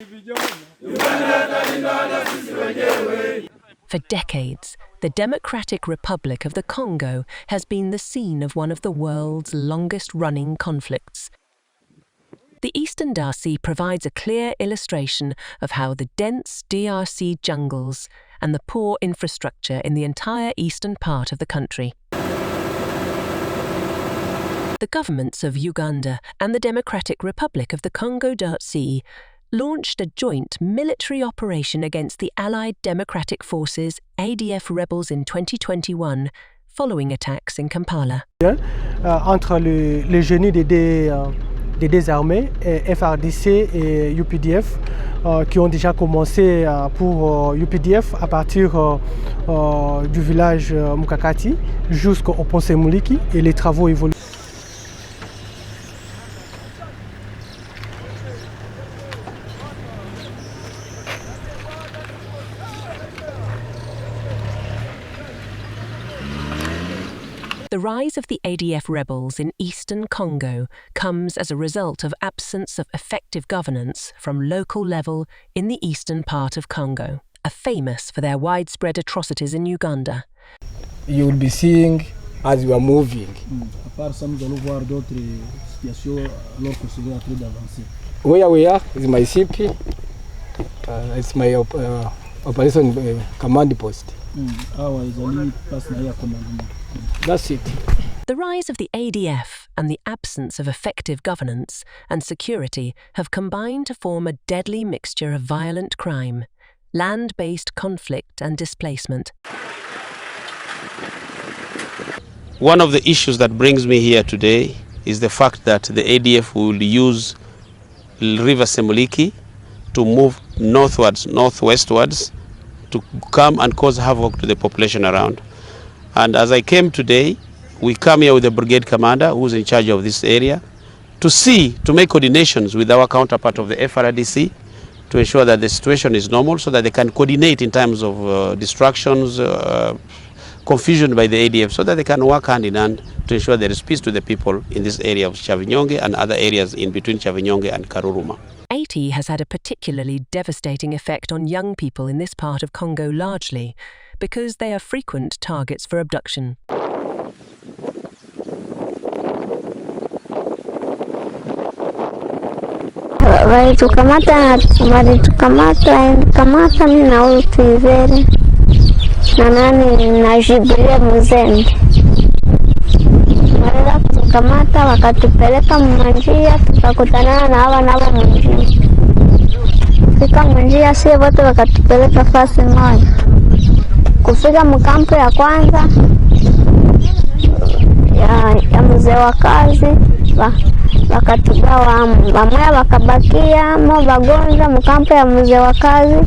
For decades, the Democratic Republic of the Congo has been the scene of one of the world's longest-running conflicts. The Eastern DRC provides a clear illustration of how the dense DRC jungles and the poor infrastructure in the entire eastern part of the country. The governments of Uganda and the Democratic Republic of the Congo.this launched a joint military operation against the Allied Democratic Forces ADF rebels in 2021, following attacks in Kampala. Entre les génies des deux armées, FARDC et UPDF, qui ont déjà commencé pour UPDF à partir du village Mukakati jusqu'au pont Semuliki, et les travaux évoluent. The rise of the ADF rebels in eastern Congo comes as a result of absence of effective governance from local level in the eastern part of Congo, famous for their widespread atrocities in Uganda. You will be seeing as you are moving. Where we are is my CP, it's my operation command post. That's it. The rise of the ADF and the absence of effective governance and security have combined to form a deadly mixture of violent crime, land-based conflict and displacement. One of the issues that brings me here today is the fact that the ADF will use River Semuliki to move northwestwards to come and cause havoc to the population around. And as I came today, we come here with the brigade commander who's in charge of this area to make coordinations with our counterpart of the FARDC to ensure that the situation is normal so that they can coordinate in terms of distractions, confusion by the ADF, so that they can work hand in hand to ensure there is peace to the people in this area of Chavinyonge and other areas in between Chavinyonge and Karuruma. Haiti has had a particularly devastating effect on young people in this part of Congo largely because they are frequent targets for abduction. Walitukamata mimi na huyu Twizere na nani na Jibiria Muzembe. Waliweza kutukamata wakatupeleka mmanjia, tukakutana na hawa nabo mmanjia. Fika mmanjia sisi wote wakatupeleka fasi moja. Kufika mkampo ya kwanza ya mzee wa kazi wakatugawa wamoja wakabakia mo wagonjwa mkampo ya mzee wa kazi,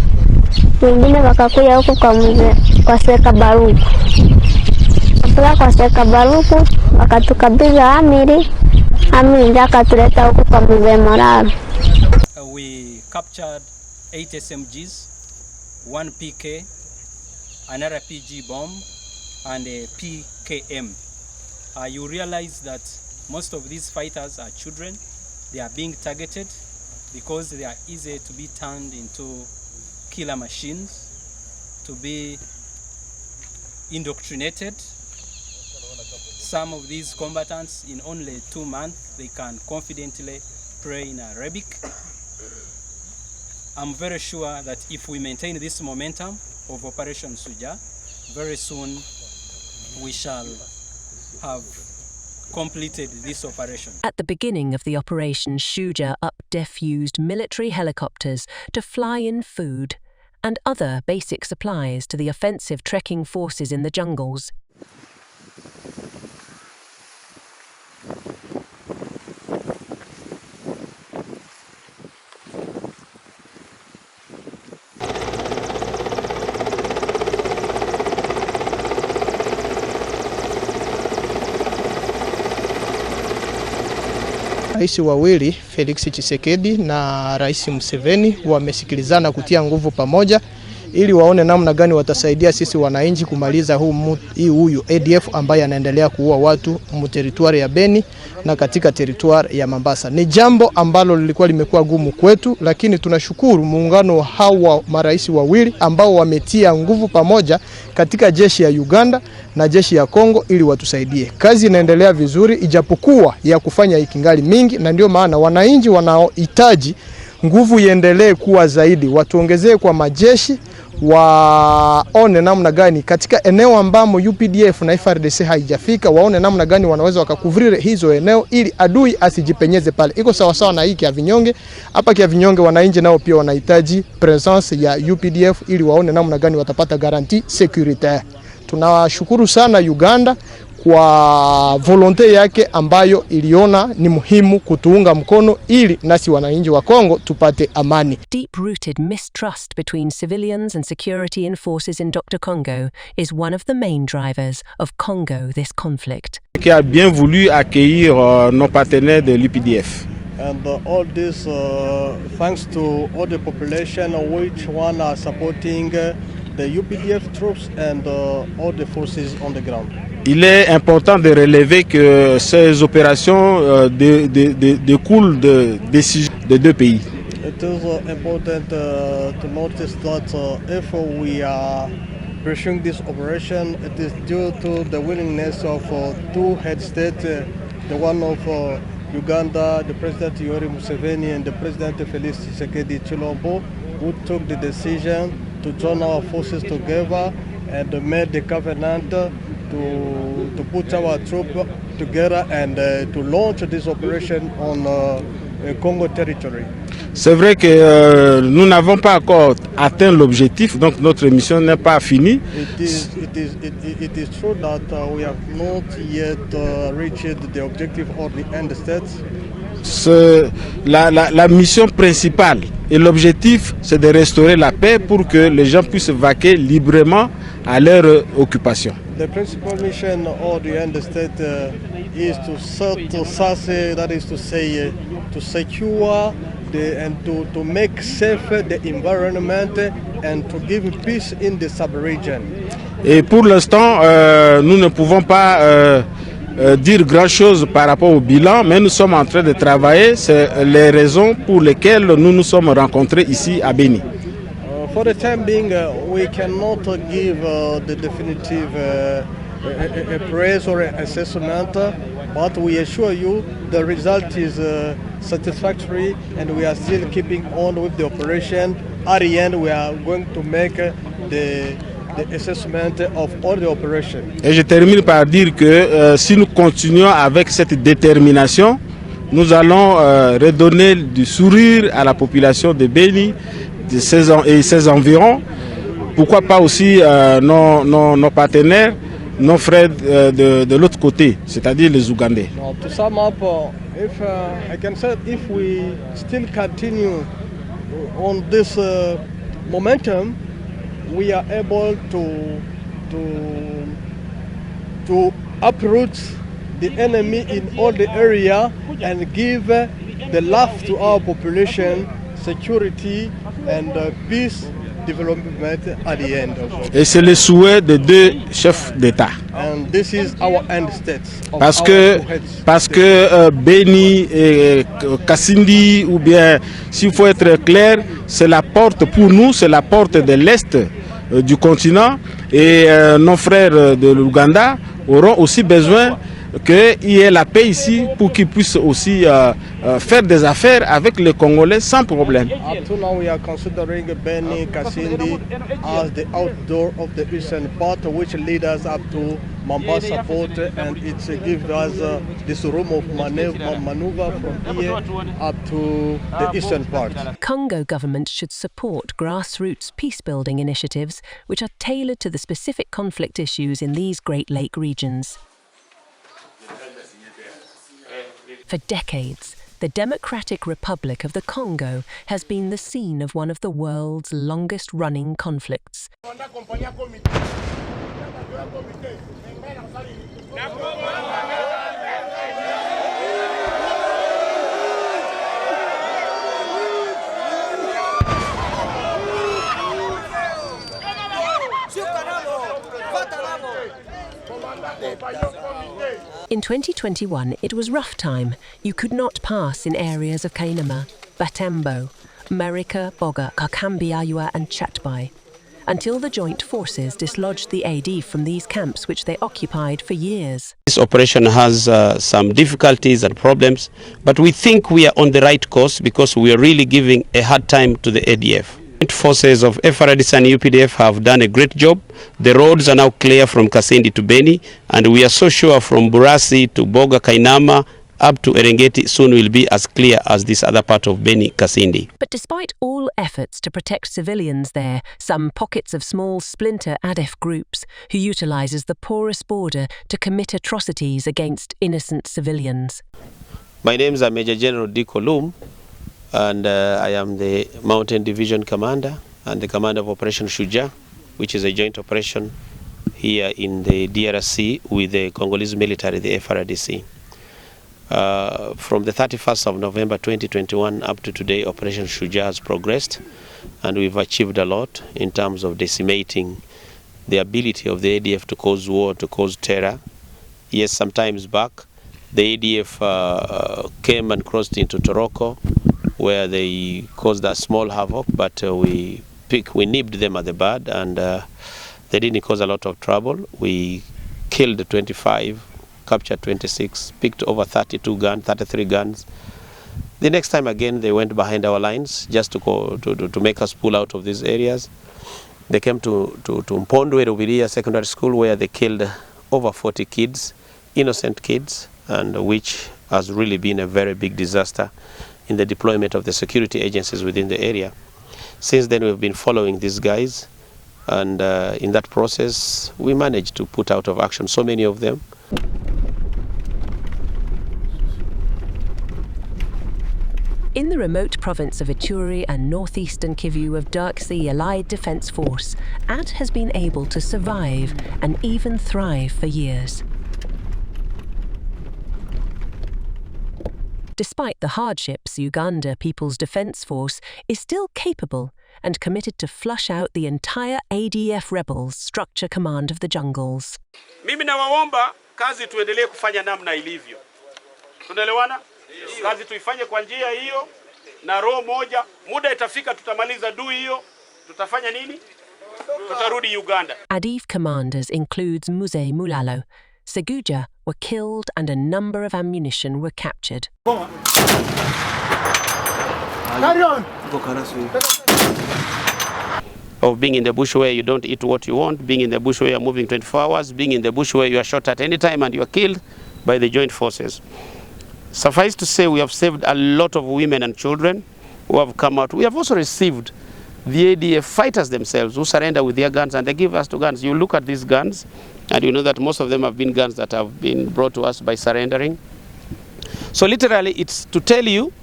wengine wakakuja huko kwa Seka Baruku. Kwa Seka Baruku wakatukabidhi amiri ndio akatuleta huko kwa mzee Moraro. We captured 8 SMGs, 1 PK, an RPG bomb and a PKM. You realize that most of these fighters are children. They are being targeted because they are easy to be turned into killer machines, to be indoctrinated. Some of these combatants, in only 2 months, they can confidently pray in Arabic. I'm very sure that if we maintain this momentum of Operation Shujaa, very soon we shall have completed this operation. At the beginning of the operation, Shujaa UPDF used military helicopters to fly in food and other basic supplies to the offensive trekking forces in the jungles. Rais wawili Felix Tshisekedi na Rais Museveni wamesikilizana kutia nguvu pamoja ili waone namna gani watasaidia sisi wananchi kumaliza huyu ADF ambaye anaendelea kuua watu mu territoire ya Beni na katika territoire ya Mambasa. Ni jambo ambalo lilikuwa limekuwa gumu kwetu, lakini tunashukuru muungano hawa marais wawili ambao wametia nguvu pamoja katika jeshi ya Uganda na jeshi ya Kongo ili watusaidie. Kazi inaendelea vizuri ijapokuwa ya kufanya ikingali mingi, na ndio maana wananchi wanaohitaji nguvu iendelee kuwa zaidi, watuongezee kwa majeshi, waone namna gani katika eneo ambamo UPDF na FARDC haijafika, waone namna gani wanaweza wakakuvrire hizo eneo ili adui asijipenyeze pale. Iko sawa sawa na hii kia Vinyonge. Hapa kia Vinyonge wananchi nao pia wanahitaji presence ya UPDF ili waone namna gani watapata garanti securitaire. Tunawashukuru sana Uganda kwa volonte yake ambayo iliona ni muhimu kutuunga mkono ili nasi wananchi wa Kongo tupate amani. Deep-rooted mistrust between civilians and security forces in Dr. Congo is one of the main drivers of Congo.this conflict. Qui a bien voulu accueillir nos partenaires de l'UPDF. And all this thanks to all the population which one are supporting the UPDF troops and all the forces on the ground. Il est important de relever que ces opérations découlent de décisions de deux pays. It is important to notice that if we are pursuing this operation, it is due to the willingness of two head states, the one of Uganda, the President Yoweri Museveni, and the President Felix Tshisekedi Tshilombo, who took the decision to join our forces together and made the covenant to put our troops together and to launch this operation on Congo territory. C'est vrai que nous n'avons pas encore atteint l'objectif, donc notre mission n'est pas finie. It is true that we have not yet reached the objective or the end state. La mission principale et l'objectif, c'est de restaurer la paix pour que les gens puissent vaquer librement à leur occupation. The principal mission of the end state is to secure and to make safe the environment and to give peace in the sub-region. Et pour l'instant, nous ne pouvons pas dire grand-chose par rapport au bilan, mais nous sommes en train de travailler. C'est les raisons pour lesquelles nous nous sommes rencontrés ici à Beni. For the time being, we cannot give the definitive praise or assessment, but we assure you the result is satisfactory and we are still keeping on with the operation. At the end, we are going to make the assessment of all the operation. Et je termine par dire que si nous continuons avec cette détermination, nous allons redonner du sourire à la population de Beni et ses environs. Pourquoi pas aussi nos partenaires, nos frères de l'autre côté, c'est-à-dire les Ougandais. Now, to sum up, if I can say, if we still continue on this momentum, we are able to uproot the enemy in all the area and give the life to our population, security and peace development at the end. Et c'est le souhait de deux chefs d'État. And this is our end state. Parce que Beni et Kasindi, ou bien s'il faut être clair, c'est la porte pour nous, c'est la porte de l'Est du continent, et nos frères de l'Ouganda auront aussi besoin qu'il y ait la paix ici pour qu'ils puissent aussi faire des affaires avec les Congolais sans problème. Up to now we are considering Beni, Kasindi as the outdoor of the eastern part, which leads us up to Mombasa port, and it gives us this room of maneuver from here up to the eastern part. Congo government should support grassroots peace-building initiatives which are tailored to the specific conflict issues in these Great Lake regions. For decades, the Democratic Republic of the Congo has been the scene of one of the world's longest-running conflicts. In 2021, it was rough time. You could not pass in areas of Kainama, Batembo, Marika, Boga, Kakambiayua and Chatbai, until the joint forces dislodged the AD from these camps which they occupied for years. This operation has some difficulties and problems, but we think we are on the right course because we are really giving a hard time to the ADF. Forces of FARDC and UPDF have done a great job. The roads are now clear from Kasindi to Beni, and we are so sure from Burasi to Boga, Kainama, up to Erengeti soon will be as clear as this other part of Beni, Kasindi. But despite all efforts to protect civilians there, some pockets of small splinter ADF groups who utilizes the porous border to commit atrocities against innocent civilians. My name is Major General Diko Lum, and I am the Mountain Division Commander and the Commander of Operation Shujaa, which is a joint operation here in the DRC with the Congolese military, the FARDC. From the 31st of November 2021 up to today, Operation Shujaa has progressed, and we've achieved a lot in terms of decimating the ability of the ADF to cause war, to cause terror. Yes, sometimes back, the ADF came and crossed into Toroko, where they caused a small havoc, but we nipped them at the bud, and they didn't cause a lot of trouble. We killed 25, captured 26, picked over 33 guns. The next time again, they went behind our lines just to make us pull out of these areas. They came to Mpondwe Rubiria Secondary School, where they killed over 40 kids, innocent kids, and which has really been a very big disaster in the deployment of the security agencies within the area. Since then, we've been following these guys, and in that process, we managed to put out of action so many of them. In the remote province of Ituri and northeastern Kivu of DRC Allied Defense Force, AD has been able to survive and even thrive for years. Despite the hardships, Uganda People's Defense Force is still capable and committed to flush out the entire ADF rebels structure command of the jungles. Mimi nawaomba kazi tuendelee kufanya namna ilivyo. Tunaelewana? Kazi tuifanye kwa njia hiyo na roho moja. Muda itafika tutamaliza dui hiyo. Tutafanya nini? Tutarudi Uganda. ADF commanders includes Muze Mulalo. Shujaa were killed and a number of ammunition were captured. Of being in the bush where you don't eat what you want, being in the bush where you're moving 24 hours, being in the bush where you are shot at any time and you are killed by the joint forces. Suffice to say, we have saved a lot of women and children who have come out. We have also received the ADF fighters themselves who surrender with their guns, and they give us 2 guns. You look at these guns, and you know that most of them have been guns that have been brought to us by surrendering. So literally, it's to tell you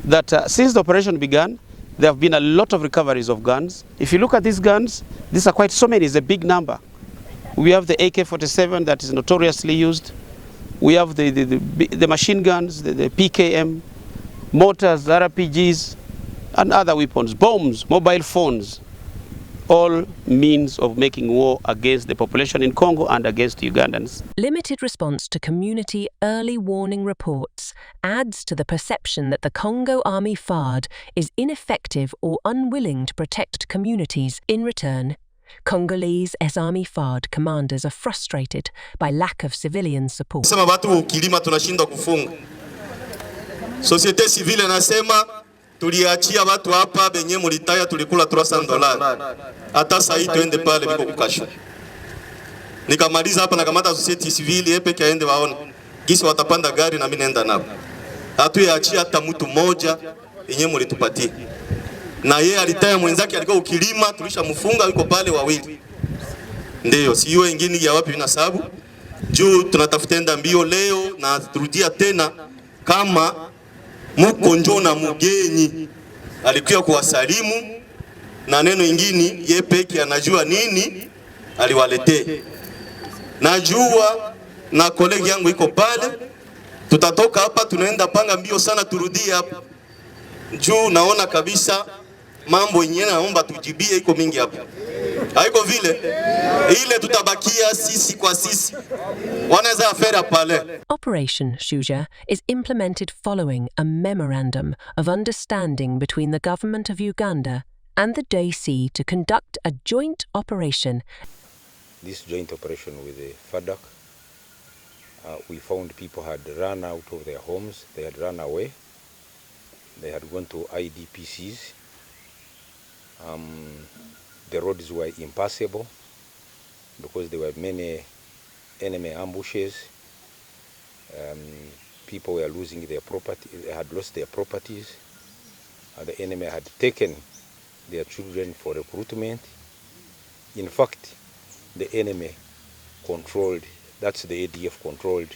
that since the operation began, there have been a lot of recoveries of guns. If you look at these guns, these are quite so many, it's a big number. We have the AK-47 that is notoriously used. We have the machine guns, the PKM, mortars, RPGs, and other weapons, bombs, mobile phones, all means of making war against the population in Congo and against Ugandans. Limited response to community early warning reports adds to the perception that the Congo Army FARD is ineffective or unwilling to protect communities. In return, Congolese Army FARD commanders are frustrated by lack of civilian support. Sema watu kilima tunashindwa kufunga. Societe civile nasema tuliachia watu hapa benye mulitaya tulikula $300. Hata sasa hii twende pale biko kukasha. Nikamaliza hapa na kamata societe civile yepe kaende waone. Gisi watapanda gari na mimi naenda nao. Hatuyaachia hata mtu mmoja yenye mulitupatia. Na yeye alitaya mwenzake alikuwa ukilima tulishamfunga yuko pale wawili. Ndio sio wengine ya wapi na sababu juu tunatafutenda mbio leo na turudia tena kama muko njoo na mgeni alikuwa kuwasalimu na neno ingine yeye peke anajua nini aliwaletee. Najua na kolegi yangu iko pale, tutatoka hapa tunaenda panga mbio sana turudie hapa. Juu naona kabisa mambo yenyewe naomba tujibie iko mingi hapa. Haiko vile ile tutabakia sisi kwa sisi. Wanaweza afera pale. Operation Shujaa is implemented following a memorandum of understanding between the government of Uganda and the DRC to conduct a joint operation. This joint operation with the FARDC, we found people had run out of their homes, they had run away, they had gone to IDPCs. The roads were impassable because there were many enemy ambushes. People were losing their property, they had lost their properties. The enemy had taken their children for recruitment. In fact, the enemy controlled, that's the ADF controlled,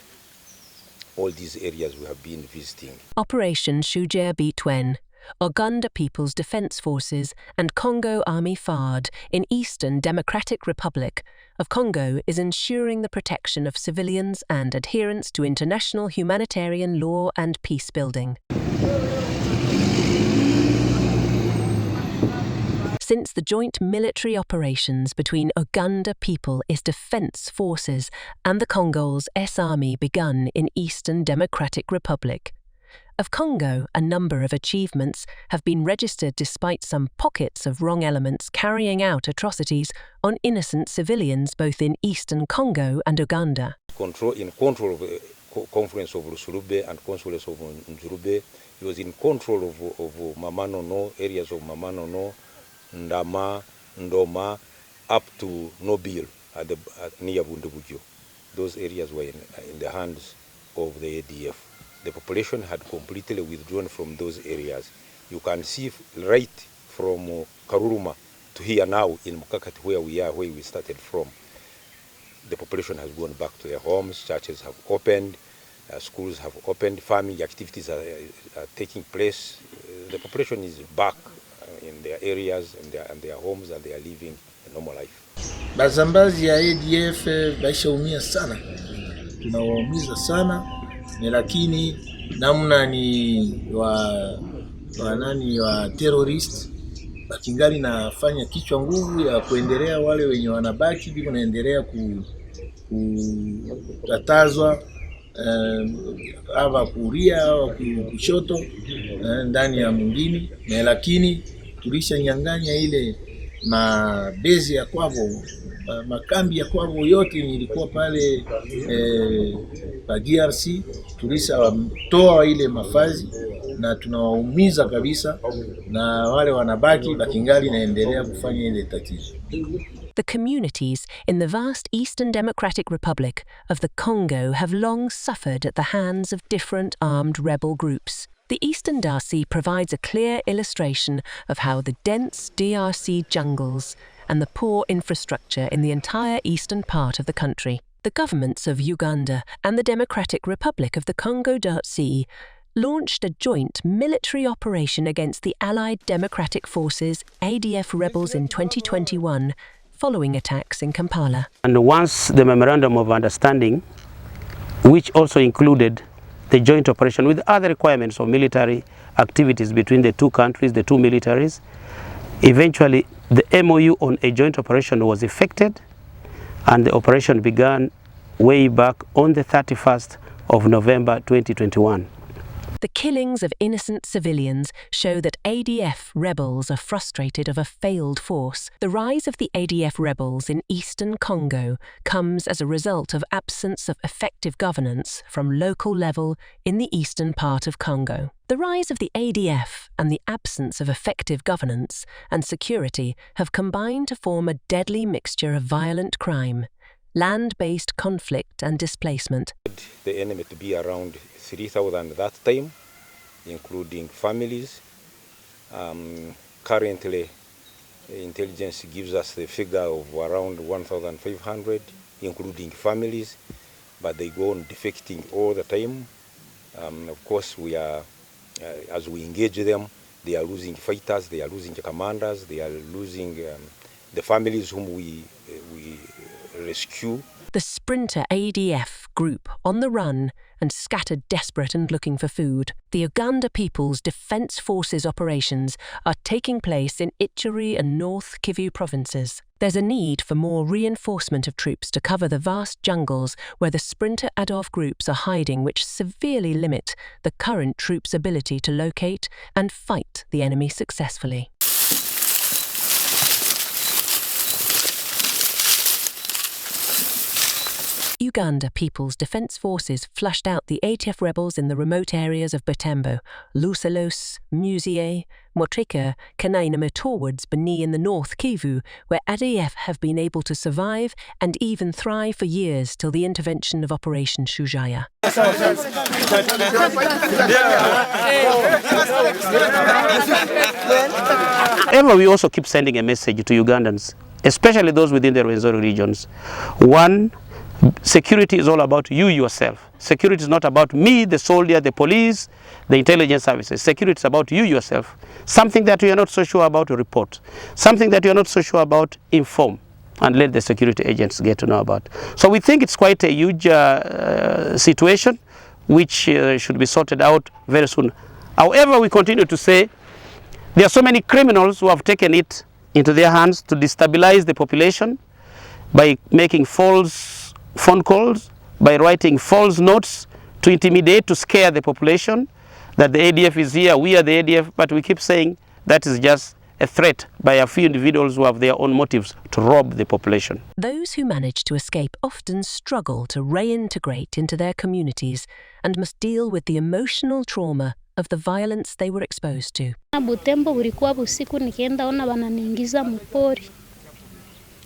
all these areas we have been visiting. Operation Shujaa B-onetv, Uganda People's Defense Forces and Congo Army FARDC in Eastern Democratic Republic of Congo is ensuring the protection of civilians and adherence to international humanitarian law and peace building. Since the joint military operations between Uganda People's Defense Forces and the Congolese Army begun in Eastern Democratic Republic of Congo, a number of achievements have been registered despite some pockets of wrong elements carrying out atrocities on innocent civilians both in Eastern Congo and Uganda. In control of the conference of Rusurube and consuls of Njurube, he was in control of Mamanono, areas of Mamanono, Ndama, Ndoma, up to Nobil near Bundubugyo. Those areas were in the hands of the ADF. The population had completely withdrawn from those areas. You can see right from Karuruma to here now in Mukakati where we are, where we started from. The population has gone back to their homes, churches have opened, schools have opened, farming activities are taking place. The population is back in their areas and their homes, and they are living a normal life. Bazambazi ya ADF baishaumia sana. Tunawaumiza sana, lakini namna ni wa terrorist bakingali nafanya kichwa nguvu ya kuendelea, wale wenye wanabaki biko naendelea kutatazwa ava kuria au kushoto ndani ya mwingine, lakini tulisha nyanganya ile mabezi ya kwavo, makambi ya kwavo yote nilikuwa pale pa DRC, tulisha toa ile mafazi na tunawaumiza kabisa, na wale wanabaki bakingali naendelea kufanya ile tatizo. The communities in the vast Eastern Democratic Republic of the Congo have long suffered at the hands of different armed rebel groups. The Eastern DRC provides a clear illustration of how the dense DRC jungles and the poor infrastructure in the entire eastern part of the country. The governments of Uganda and the Democratic Republic of the Congo.this launched a joint military operation against the Allied Democratic Forces ADF rebels in 2021, following attacks in Kampala. And once the memorandum of understanding, which also included the joint operation with other requirements of military activities between the two countries, the two militaries, eventually the MOU on a joint operation was effected, and the operation began way back on the 31st of November 2021. The killings of innocent civilians show that ADF rebels are frustrated of a failed force. The rise of the ADF rebels in eastern Congo comes as a result of absence of effective governance from local level in the eastern part of Congo. The rise of the ADF and the absence of effective governance and security have combined to form a deadly mixture of violent crime, land-based conflict and displacement. The enemy to be around 3,000 that time, including families. Currently, intelligence gives us the figure of around 1,500, including families, but they go on defecting all the time. Of course, we are, as we engage them, they are losing fighters, they are losing commanders, they are losing the families whom we rescue. The sprinter ADF group on the run and scattered, desperate and looking for food. The Uganda People's Defence Forces operations are taking place in Ituri and North Kivu provinces. There's a need for more reinforcement of troops to cover the vast jungles where the sprinter ADF groups are hiding, which severely limit the current troops' ability to locate and fight the enemy successfully. Uganda People's Defence Forces flushed out the ADF rebels in the remote areas of Butembo, Lusalos, Musie, Motrika, Kanainama towards Beni in the North Kivu, where ADF have been able to survive and even thrive for years till the intervention of Operation Shujaa. However, we also keep sending a message to Ugandans, especially those within the Rwenzori regions. One, security is all about you yourself. Security is not about me, the soldier, the police, the intelligence services. Security is about you yourself. Something that you are not so sure about, report. Something that you are not so sure about, inform. And let the security agents get to know about. So we think it's quite a huge situation which should be sorted out very soon. However, we continue to say there are so many criminals who have taken it into their hands to destabilize the population by making false phone calls, by writing false notes to intimidate, to scare the population that the ADF is here, we are the ADF, but we keep saying that is just a threat by a few individuals who have their own motives to rob the population. Those who manage to escape often struggle to reintegrate into their communities and must deal with the emotional trauma of the violence they were exposed to. Butembo ulikuwa usiku nikienda ona wananiingiza mpori.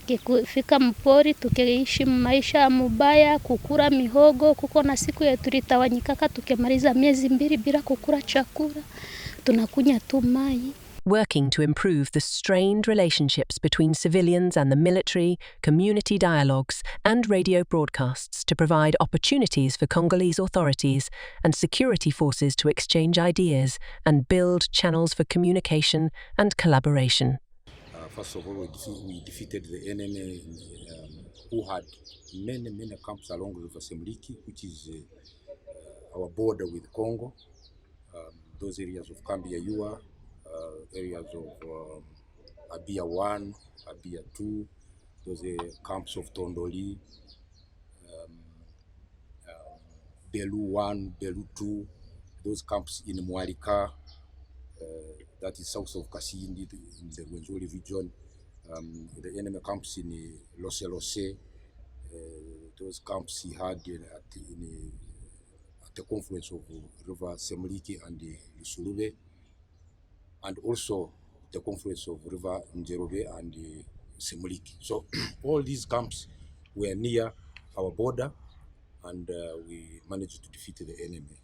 Kifika mpori tukiishi maisha mubaya, kukura mihogo, kuko na siku ya tulitawanyikaka tukimaliza miezi 2 bila kukura chakula. Tunakunya tu mai. Working to improve the strained relationships between civilians and the military, community dialogues and radio broadcasts to provide opportunities for Congolese authorities and security forces to exchange ideas and build channels for communication and collaboration. First of all, we defeated the enemy who had many camps along the Semliki, which is our border with Congo. Those areas of Kambia Yua, areas of Abia 1, Abia 2, those camps of Tondoli, Belu 1, Belu 2, those camps in Mwarika, that is south of Kasindi in the Rwenzori region, the enemy camps in Lose, those camps he had at the confluence of River Semliki and the Lusulube, and also the confluence of River Njerobe and the Semliki. So all these camps were near our border, and we managed to defeat the enemy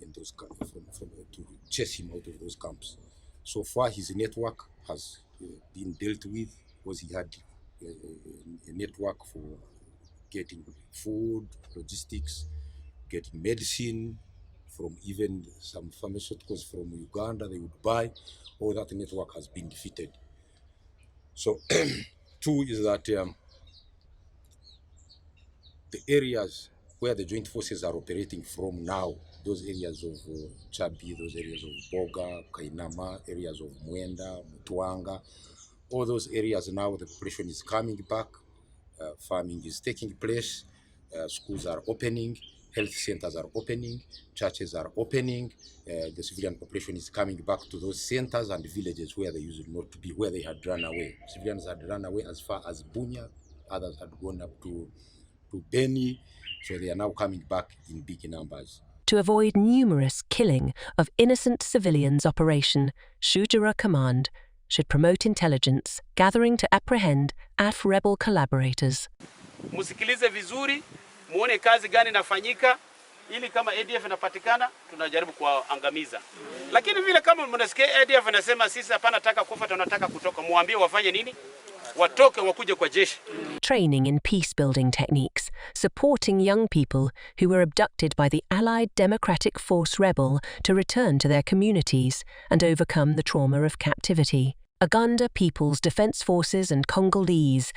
in those camps, to chase him out of those camps. So far, his network has been dealt with, because he had a network for getting food, logistics, getting medicine, from even some pharmaceuticals from Uganda they would buy. All that network has been defeated. So, two is that the areas where the joint forces are operating from now, those areas of Chabi, those areas of Boga, Kainama, areas of Mwenda, Mutwanga, all those areas now the population is coming back, farming is taking place, schools are opening, health centers are opening, churches are opening, the civilian population is coming back to those centers and villages where they used not to be, where they had run away. Civilians had run away as far as Bunya, others had gone up to Beni, so they are now coming back in big numbers. To avoid numerous killing of innocent civilians, Operation Shujaa Command should promote intelligence, gathering to apprehend ADF rebel collaborators. Musikilize vizuri, muone kazi gani inafanyika, ili kama ADF inapatikana, tunajaribu kuangamiza. Lakini vile kama mnasikia ADF inasema sisi hapana taka kufa, tunataka kutoka, muambie wafanye nini? Watoke wakuje kwa jeshi. Training in peace-building techniques, supporting young people who were abducted by the Allied Democratic Force rebel to return to their communities and overcome the trauma of captivity. Uganda People's Defence Forces and Congolese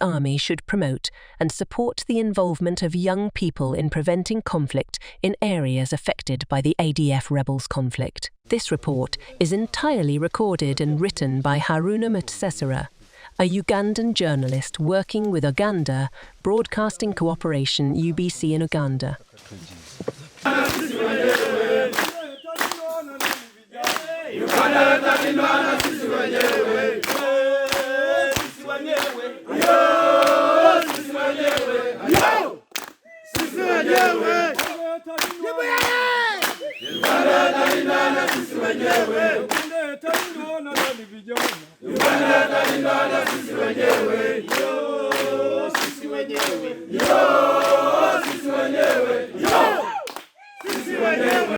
Army should promote and support the involvement of young people in preventing conflict in areas affected by the ADF rebels' conflict. This report is entirely recorded and written by Haruna Mutsesera, a Ugandan journalist working with Uganda Broadcasting Cooperation UBC in Uganda. Yo!